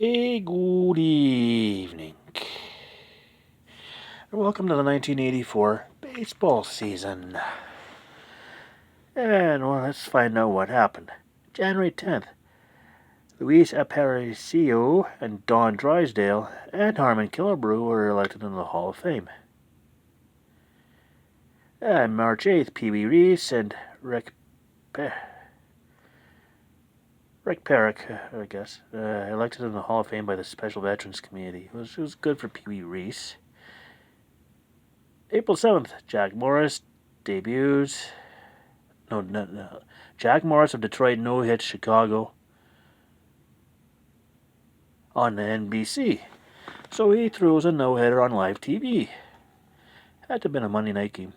A good evening, and welcome to the 1984 baseball season. And well, let's find out what happened. January 10th, Luis Aparicio and Don Drysdale and Harmon Killebrew were elected into the Hall of Fame. And March 8th, Pee Wee Reese and Rick Perrick, I guess, elected in the Hall of Fame by the Special Veterans Committee. It was good for Pee Wee Reese. April 7th, Jack Morris debuts. No. Jack Morris of Detroit no-hit Chicago on the NBC. So he throws a no-hitter on live TV. Had to have been a Monday night game.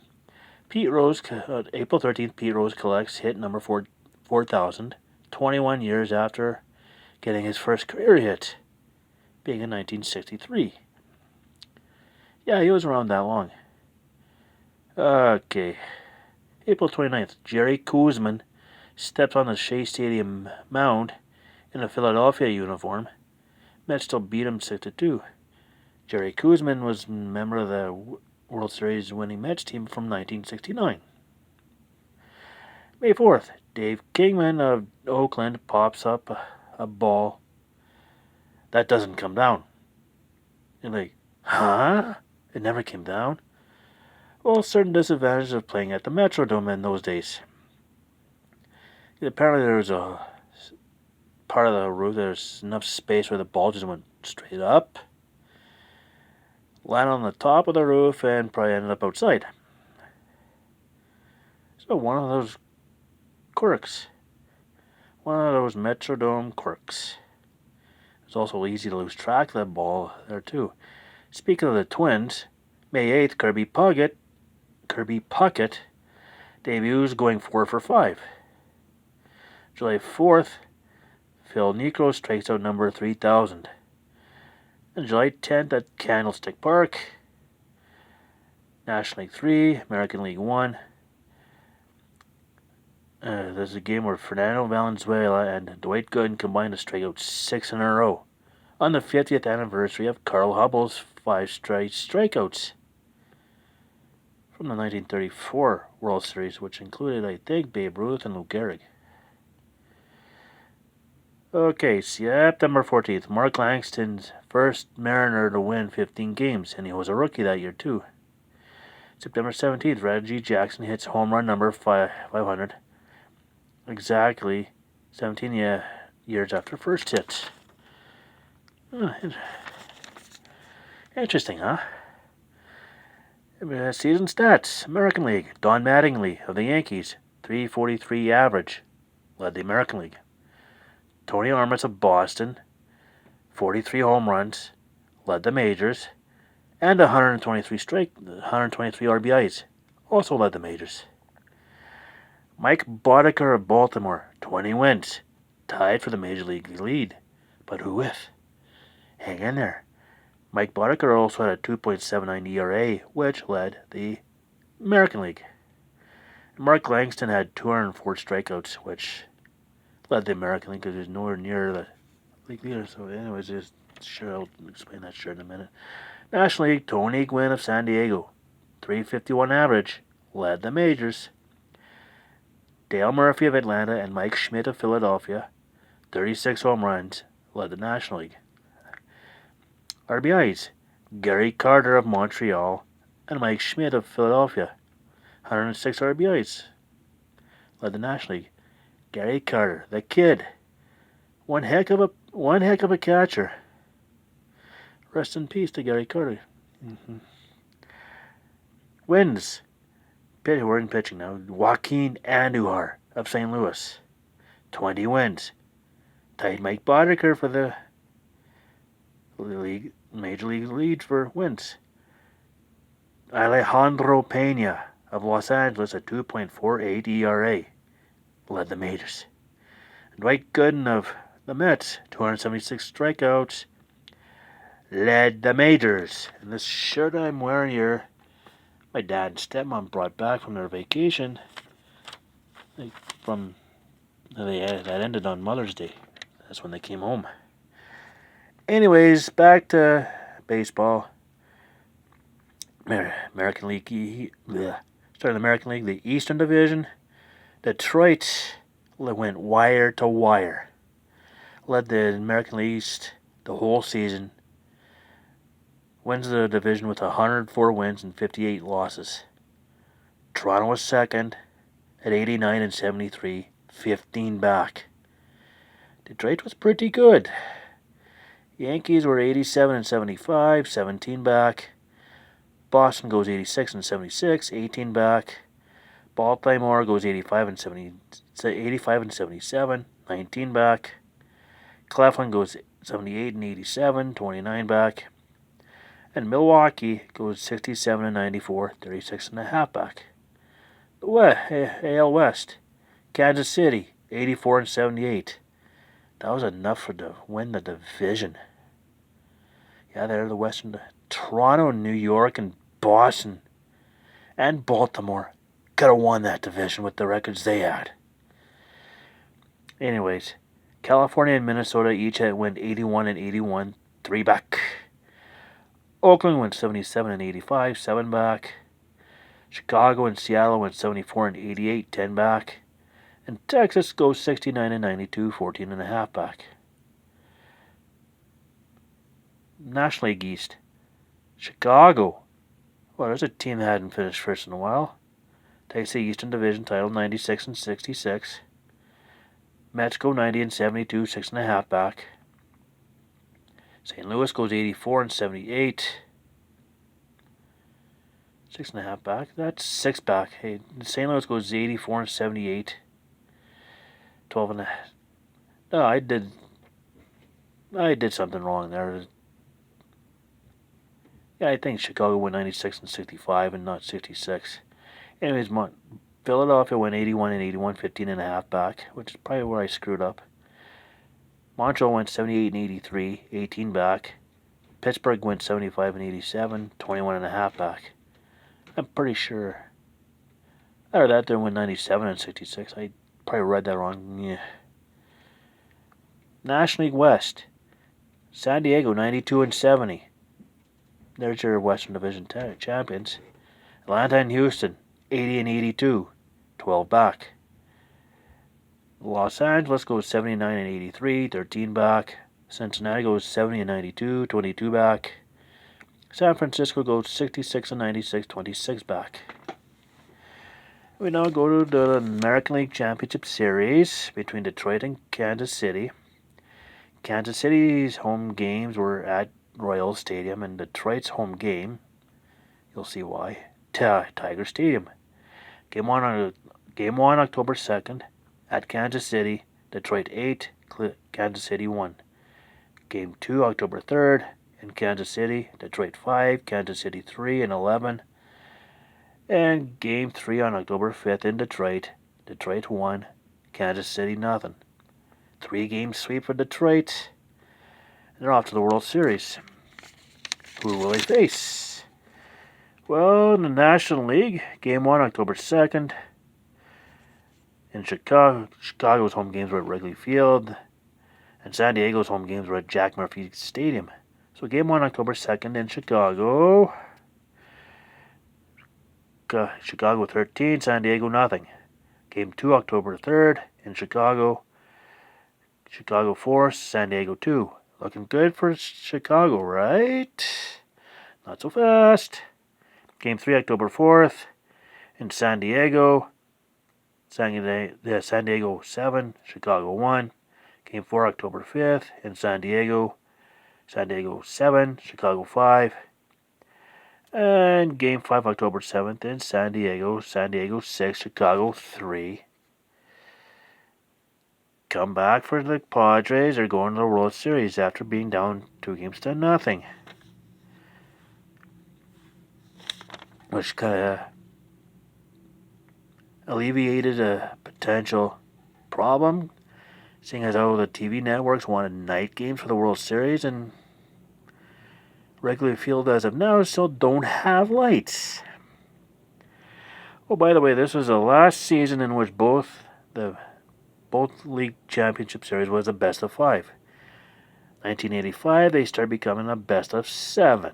April 13th, Pete Rose collects hit number 4,000, 21 years after getting his first career hit, being in 1963. Yeah, he was around that long. Okay. April 29th, Jerry Koosman steps on the Shea Stadium mound in a Philadelphia uniform. Mets still beat him 6-2. Jerry Koosman was a member of the World Series winning Mets team from 1969. May 4th, Dave Kingman of Oakland pops up a ball that doesn't come down. You're like, huh? It never came down? Well, certain disadvantages of playing at the Metrodome in those days. Apparently there was a part of the roof, there's enough space where the ball just went straight up, landed on the top of the roof, and probably ended up outside. So one of those quirks. One of those Metrodome quirks. It's also easy to lose track of that ball there too. Speaking of the Twins, May 8th, Kirby Puckett debuts going 4 for 5. July 4th, Phil Niekro strikes out number 3,000. And July 10th at Candlestick Park, National League 3, American League 1. There's a game where Fernando Valenzuela and Dwight Gooden combined to strike out 6 in a row on the 50th anniversary of Carl Hubbell's 5 straight strikeouts from the 1934 World Series, which included, I think, Babe Ruth and Lou Gehrig. Okay, September 14th, Mark Langston's first Mariner to win 15 games, and he was a rookie that year too. September 17th, Reggie Jackson hits home run number 500, exactly 17 years after first hit. Interesting, huh? Season stats. American League. Don Mattingly of the Yankees, 343 average, led the American League. Tony Armas of Boston, 43 home runs, led the majors, and 123 RBIs, also led the majors. Mike Boddicker of Baltimore, 20 wins, tied for the major league lead, but who with? Hang in there. Mike Boddicker also had a 2.79 ERA, which led the American League. Mark Langston had 204 strikeouts, which led the American League because he was nowhere near the league leader. So anyways, I'll explain that in a minute. National League, Tony Gwynn of San Diego, 351 average, led the majors. Dale Murphy of Atlanta and Mike Schmidt of Philadelphia, 36 home runs, led the National League. RBIs, Gary Carter of Montreal and Mike Schmidt of Philadelphia, 106 RBIs, led the National League. Gary Carter, the kid, one heck of a catcher. Rest in peace to Gary Carter. Wins. We're in pitching now. Joaquin Andujar of St. Louis, 20 wins. Tied Mike Boddicker for the major league lead for wins. Alejandro Pena of Los Angeles at 2.48 ERA, led the majors. Dwight Gooden of the Mets, 276 strikeouts, led the majors. And this shirt I'm wearing here, my dad and stepmom brought back from their vacation. That ended on Mother's Day. That's when they came home. Anyways, back to baseball. American League. Starting the American League, the Eastern Division. Detroit went wire to wire. Led the American League East the whole season. Wins the division with 104 wins and 58 losses. Toronto was second at 89 and 73, 15 back. Detroit was pretty good. Yankees were 87 and 75, 17 back. Boston goes 86 and 76, 18 back. Baltimore goes 85 and 77, 19 back. Cleveland goes 78 and 87, 29 back. And Milwaukee goes 67 and 94, 36 and a half back. AL West, Kansas City 84 and 78. That was enough to win the division. Yeah, they're the Western. Toronto, New York, and Boston, and Baltimore could have won that division with the records they had. Anyways, California and Minnesota each had went 81 and 81, 3 back. Oakland went 77 and 85, 7 back. Chicago and Seattle went 74 and 88, 10 back. And Texas goes 69 and 92, 14 and a half back. National League East. Chicago. Well, there's a team that hadn't finished first in a while. Takes the Eastern Division title, 96 and 66. Mets go 90 and 72, 6 and a half back. St. Louis goes 84 and 78. 6 and a half back. That's 6 back. Hey, St. Louis goes 84 and 78. 12 and a half. No, I did something wrong there. Yeah, I think Chicago went 96 and 65 and not 66. Anyways, Philadelphia went 81 and 81, 15 and a half back, which is probably where I screwed up. Montreal went 78 and 83, 18 back. Pittsburgh went 75 and 87, 21 and a half back. I'm pretty sure. Out of that, they went 97 and 66. I probably read that wrong. Yeah. National League West. San Diego 92 and 70. There's your Western Division champions. Atlanta and Houston 80 and 82, 12 back. Los Angeles goes 79 and 83, 13 back. Cincinnati goes 70 and 92, 22 back. San Francisco goes 66 and 96, 26 back. We now go to the American League Championship Series between Detroit and Kansas City. Kansas City's home games were at Royal Stadium, and Detroit's home game, you'll see why, Tiger Stadium. Game 1 October 2nd at Kansas City, Detroit 8, Kansas City 1. Game 2 October 3rd in Kansas City, Detroit 5, Kansas City 3 and 11. And Game 3 on October 5th in Detroit, Detroit 1, Kansas City nothing. 3-game sweep for Detroit. They're off to the World Series. Who will they face? Well, in the National League, Game 1, October 2nd. In Chicago, Chicago's home games were at Wrigley Field. And San Diego's home games were at Jack Murphy Stadium. So Game 1, October 2nd in Chicago. Chicago 13, San Diego nothing. Game 2, October 3rd in Chicago. Chicago 4, San Diego 2. Looking good for Chicago, right? Not so fast. Game 3, October 4th in San Diego. San Diego 7, Chicago 1. Game 4, October 5th in San Diego. San Diego 7, Chicago 5. And Game 5, October 7th in San Diego. San Diego 6, Chicago 3. Come back for the Padres. They're going to the World Series after being down 2-0. Which kind of alleviated a potential problem, seeing as how the TV networks wanted night games for the World Series, and Wrigley Field as of now still don't have lights. Oh, by the way, this was the last season in which both league championship series was a best of 5. 1985, they started becoming a best of 7,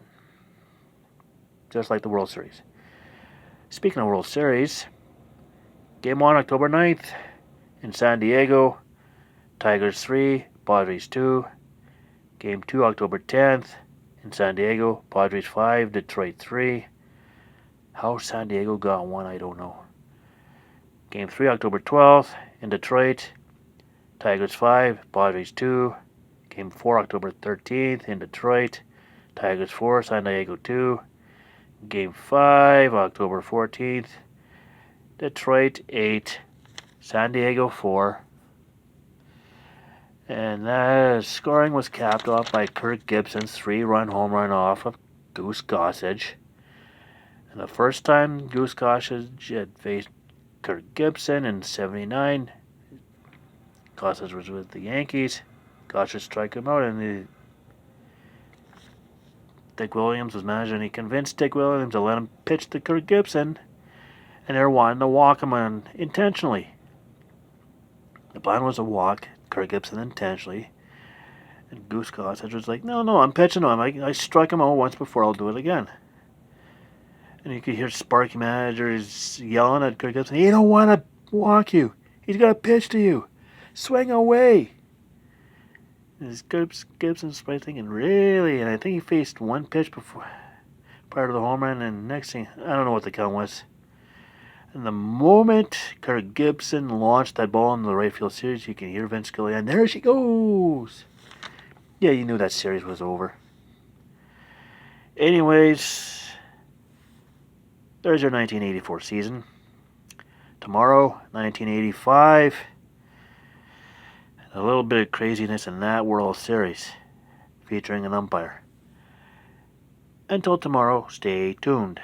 just like the World Series. Speaking of World Series, Game 1, October 9th, in San Diego, Tigers 3, Padres 2. Game 2, October 10th, in San Diego, Padres 5, Detroit 3. How San Diego got 1, I don't know. Game 3, October 12th, in Detroit, Tigers 5, Padres 2. Game 4, October 13th, in Detroit, Tigers 4, San Diego 2. Game 5, October 14th, Detroit 8, San Diego 4. And that scoring was capped off by Kirk Gibson's 3-run home run off of Goose Gossage. And the first time Goose Gossage had faced Kirk Gibson in '79, Gossage was with the Yankees. Gossage struck him out, and Dick Williams was manager, and he convinced Dick Williams to let him pitch to Kirk Gibson, and they were wanting to walk him on intentionally. The plan was to walk Kirk Gibson intentionally, and Goose Gossage was like, no, I'm pitching to him. I struck him out once before, I'll do it again. And you could hear Sparky managers yelling at Kirk Gibson, he don't want to walk you. He's got to pitch to you. Swing away. And Gibson's probably thinking, really? And I think he faced one pitch prior to the home run, and next thing, I don't know what the count was. And the moment Kirk Gibson launched that ball into the right field series, you can hear Vince Scully, and there she goes. Yeah, you knew that series was over. Anyways, there's your 1984 season. Tomorrow, 1985. A little bit of craziness in that World Series, featuring an umpire. Until tomorrow, stay tuned.